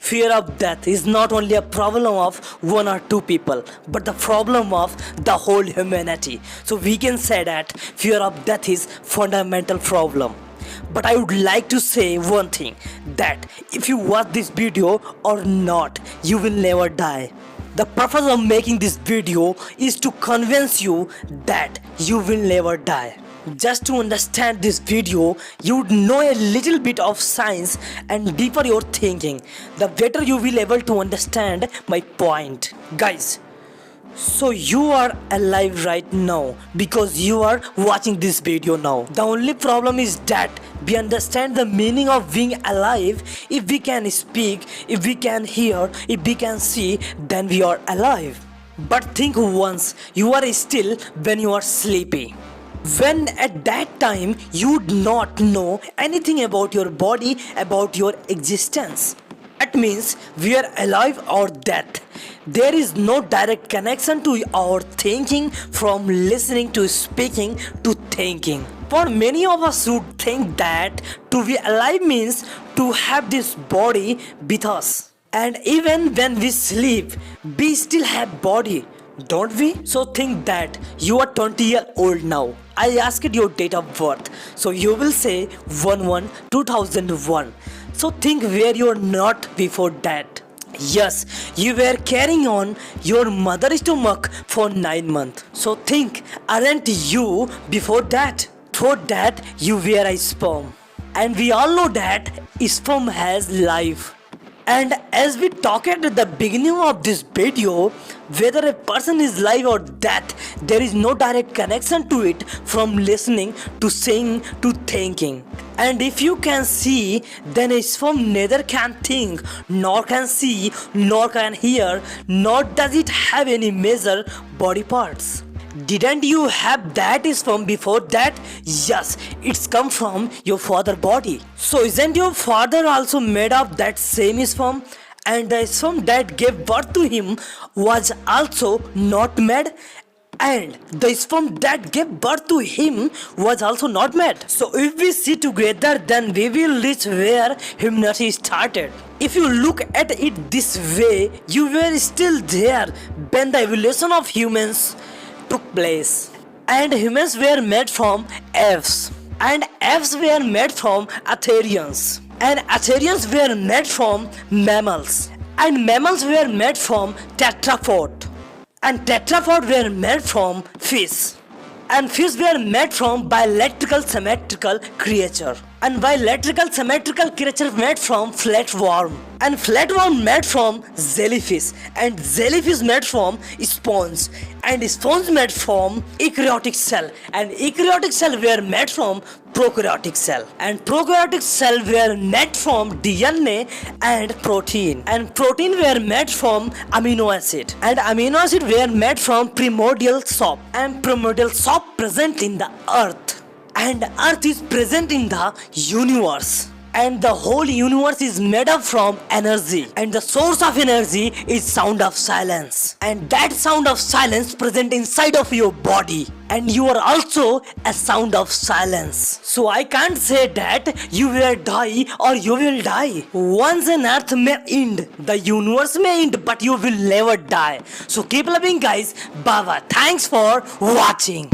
Fear of death is not only a problem of one or two people, but the problem of the whole humanity. So we can say that fear of death is fundamental problem. But I would like to say one thing, that if you watch this video or not, you will never die. The purpose of making this video is to convince you that you will never die. Just to understand this video, you would know a little bit of science, and deeper your thinking, the better you will able to understand my point. Guys, so you are alive right now because you are watching this video now. The only problem is that we understand the meaning of being alive. If we can speak, if we can hear, if we can see, then we are alive. But think once, you are still when you are sleepy. When at that time you do not know anything about your body, about your existence. That means we are alive or dead. There is no direct connection to our thinking from listening to speaking to thinking. For many of us who think that to be alive means to have this body with us. And even when we sleep, we still have body, don't we? So think that you are 20 years old now. I asked your date of birth, so you will say 1/1/2001. So think where you are not before that. Yes, you were carrying on your mother's stomach for 9 months. So think, aren't you before that? Before that, you were a sperm. And we all know that sperm has life. And as we talked at the beginning of this video, whether a person is alive or dead, there is no direct connection to it from listening to saying to thinking. And if you can see, then a sperm neither can think, nor can see, nor can hear, nor does it have any major body parts. Didn't you have that sperm before that? Yes, it's come from your father's body. So isn't your father also made of that same sperm? And the sperm that gave birth to him was also not made? And the sperm that gave birth to him was also not made. So if we see together, then we will reach where humanity started. If you look at it this way, you were still there when the evolution of humans took place. And humans were made from apes. And apes were made from Atherians. And Atherians were made from mammals. And mammals were made from tetrapod. And tetrapod were made from fish. And fish were made from bilateral symmetrical creature. And bilateral symmetrical creature made from flatworm. And flatworm made from jellyfish. And jellyfish made from sponge. And sponge made from eukaryotic cell. And eukaryotic cell were made from prokaryotic cell. And prokaryotic cell were made from DNA and protein. And protein were made from amino acid. And amino acid were made from primordial soap. And primordial soap present in the earth. And earth is present in the universe. And the whole universe is made up from energy. And the source of energy is sound of silence. And that sound of silence present inside of your body. And you are also a sound of silence. So I can't say that you will die or you will die. Once an earth may end, the universe may end, but you will never die. So keep loving, guys. Bye bye. Thanks for watching.